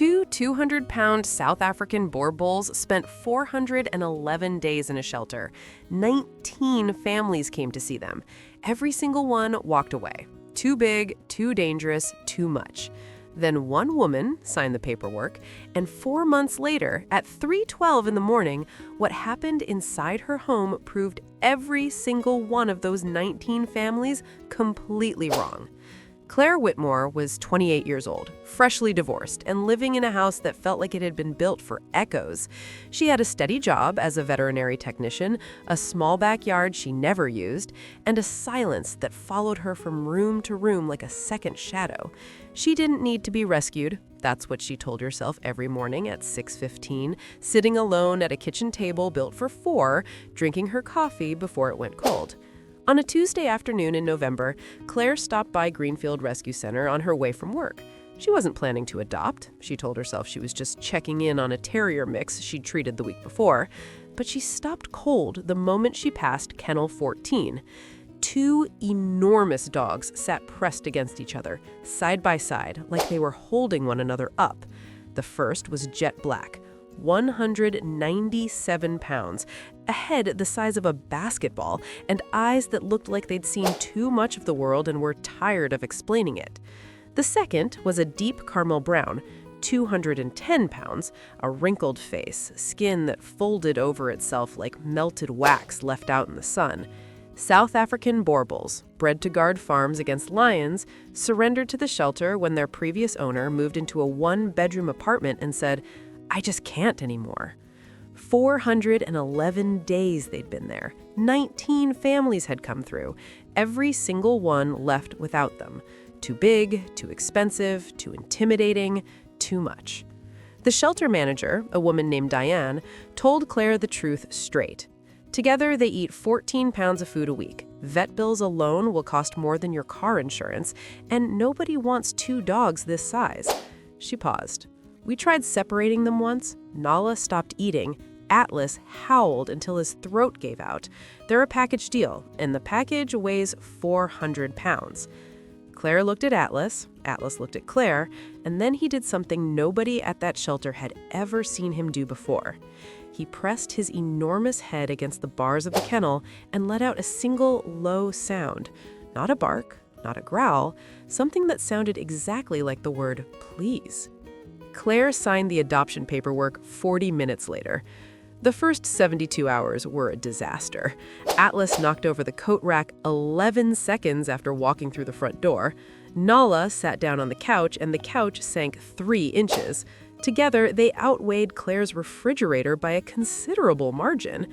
Two 200-pound South African Boerboels spent 411 days in a shelter. 19 families came to see them. Every single one walked away. Too big, too dangerous, too much. Then one woman signed the paperwork, and 4 months later, at 3:12 in the morning, what happened inside her home proved every single one of those 19 families completely wrong. Claire Whitmore was 28 years old, freshly divorced, and living in a house that felt like it had been built for echoes. She had a steady job as a veterinary technician, a small backyard she never used, and a silence that followed her from room to room like a second shadow. She didn't need to be rescued. That's what she told herself every morning at 6:15, sitting alone at a kitchen table built for four, drinking her coffee before it went cold. On a Tuesday afternoon in November, Claire stopped by Greenfield Rescue Center on her way from work. She wasn't planning to adopt. She told herself she was just checking in on a terrier mix she'd treated the week before. But she stopped cold the moment she passed Kennel 14. Two enormous dogs sat pressed against each other, side by side, like they were holding one another up. The first was jet black, 197 pounds, a head the size of a basketball, and eyes that looked like they'd seen too much of the world and were tired of explaining it. The second was a deep caramel brown, 210 pounds, a wrinkled face, skin that folded over itself like melted wax left out in the sun. South African Boerboels, bred to guard farms against lions, surrendered to the shelter when their previous owner moved into a one-bedroom apartment and said, "I just can't anymore." 411 days they'd been there. 19 families had come through. Every single one left without them. Too big, too expensive, too intimidating, too much. The shelter manager, a woman named Diane, told Claire the truth straight. Together, they eat 14 pounds of food a week. Vet bills alone will cost more than your car insurance, and nobody wants two dogs this size. She paused. "We tried separating them once. Nala stopped eating. Atlas howled until his throat gave out. They're a package deal, and the package weighs 400 pounds. Claire looked at Atlas, Atlas looked at Claire, and then he did something nobody at that shelter had ever seen him do before. He pressed his enormous head against the bars of the kennel and let out a single low sound. Not a bark, not a growl, something that sounded exactly like the word please. Claire signed the adoption paperwork 40 minutes later. The first 72 hours were a disaster. Atlas knocked over the coat rack 11 seconds after walking through the front door. Nala sat down on the couch, and the couch sank 3 inches. Together, they outweighed Claire's refrigerator by a considerable margin.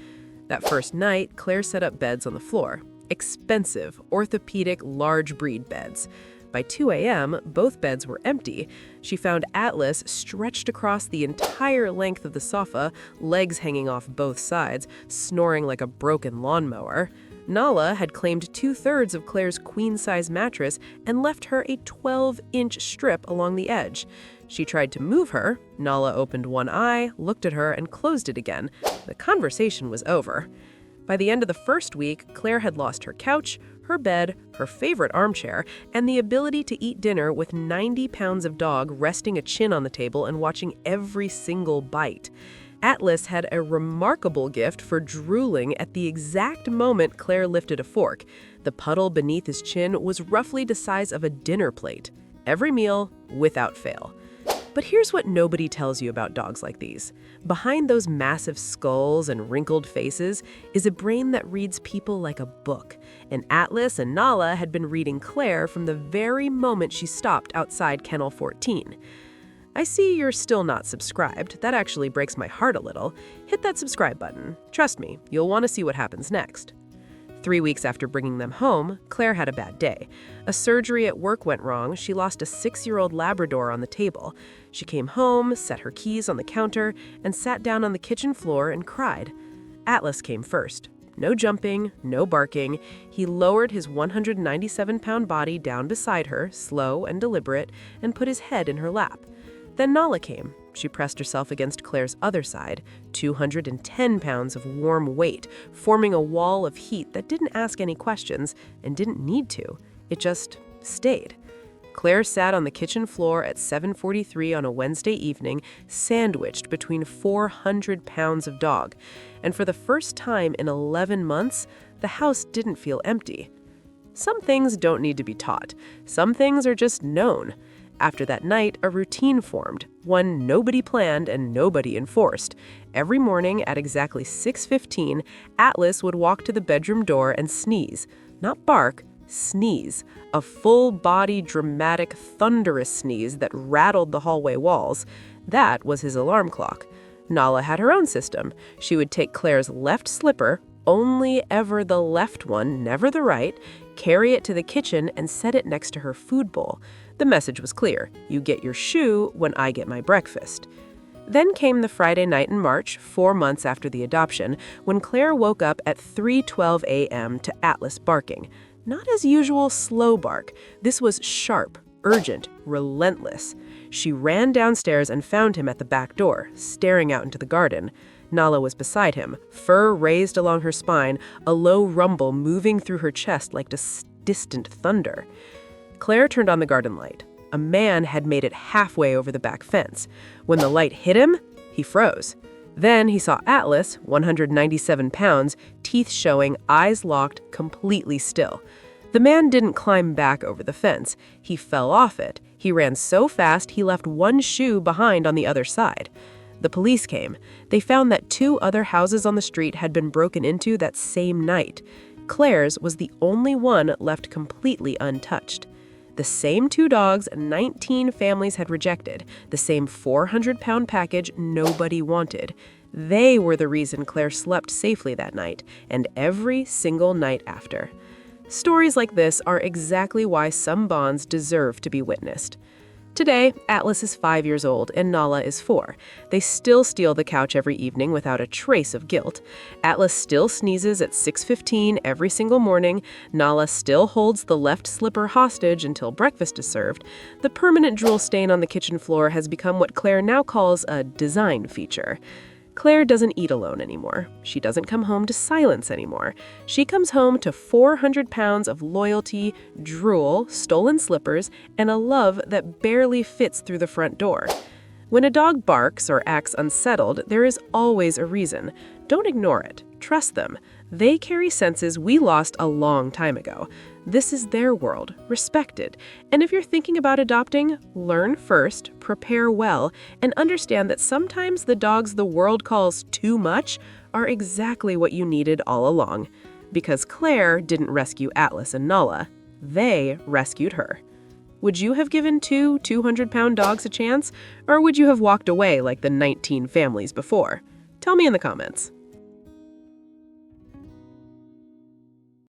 That first night, Claire set up beds on the floor. Expensive, orthopedic, large breed beds. By 2 a.m., both beds were empty. She found Atlas stretched across the entire length of the sofa, legs hanging off both sides, snoring like a broken lawnmower. Nala had claimed 2/3 of Claire's queen-size mattress and left her a 12-inch strip along the edge. She tried to move her. Nala opened one eye, looked at her, and closed it again. The conversation was over. By the end of the first week, Claire had lost her couch, her bed, her favorite armchair, and the ability to eat dinner with 90 pounds of dog resting a chin on the table and watching every single bite. Atlas had a remarkable gift for drooling at the exact moment Claire lifted a fork. The puddle beneath his chin was roughly the size of a dinner plate. Every meal, without fail. But here's what nobody tells you about dogs like these. Behind those massive skulls and wrinkled faces is a brain that reads people like a book. And Atlas and Nala had been reading Claire from the very moment she stopped outside Kennel 14. I see you're still not subscribed. That actually breaks my heart a little. Hit that subscribe button. Trust me, you'll want to see what happens next. 3 weeks after bringing them home, Claire had a bad day. A surgery at work went wrong. She lost a 6-year-old Labrador on the table. She came home, set her keys on the counter, and sat down on the kitchen floor and cried. Atlas came first. No jumping, no barking. He lowered his 197-pound body down beside her, slow and deliberate, and put his head in her lap. Then Nala came. She pressed herself against Claire's other side, 210 pounds of warm weight, forming a wall of heat that didn't ask any questions and didn't need to. It just stayed. Claire sat on the kitchen floor at 7:43 on a Wednesday evening, sandwiched between 400 pounds of dog. And for the first time in 11 months, the house didn't feel empty. Some things don't need to be taught. Some things are just known. After that night, a routine formed, one nobody planned and nobody enforced. Every morning at exactly 6:15, Atlas would walk to the bedroom door and sneeze. Not bark, sneeze. A full-body, dramatic, thunderous sneeze that rattled the hallway walls. That was his alarm clock. Nala had her own system. She would take Claire's left slipper, only ever the left one, never the right, carry it to the kitchen and set it next to her food bowl. The message was clear: you get your shoe when I get my breakfast. Then came the Friday night in March, 4 months after the adoption, when Claire woke up at 3:12 a.m. to Atlas barking. Not as usual slow bark. This was sharp, urgent, relentless. She ran downstairs and found him at the back door, staring out into the garden. Nala was beside him, fur raised along her spine, a low rumble moving through her chest like distant thunder. Claire turned on the garden light. A man had made it halfway over the back fence. When the light hit him, he froze. Then he saw Atlas, 197 pounds, teeth showing, eyes locked, completely still. The man didn't climb back over the fence. He fell off it. He ran so fast he left one shoe behind on the other side. The police came. They found that 2 other houses on the street had been broken into that same night. Claire's was the only one left completely untouched. The same 2 dogs 19 families had rejected, the same 400-pound package nobody wanted. They were the reason Claire slept safely that night, and every single night after. Stories like this are exactly why some bonds deserve to be witnessed. Today, Atlas is 5 years old and Nala is 4. They still steal the couch every evening without a trace of guilt. Atlas still sneezes at 6:15 every single morning. Nala still holds the left slipper hostage until breakfast is served. The permanent drool stain on the kitchen floor has become what Claire now calls a design feature. Claire doesn't eat alone anymore. She doesn't come home to silence anymore. She comes home to 400 pounds of loyalty, drool, stolen slippers, and a love that barely fits through the front door. When a dog barks or acts unsettled, there is always a reason. Don't ignore it. Trust them. They carry senses we lost a long time ago. This is their world. Respect it. And if you're thinking about adopting, learn first, prepare well, and understand that sometimes the dogs the world calls too much are exactly what you needed all along. Because Claire didn't rescue Atlas and Nala. They rescued her. Would you have given 2 200-pound dogs a chance? Or would you have walked away like the 19 families before? Tell me in the comments.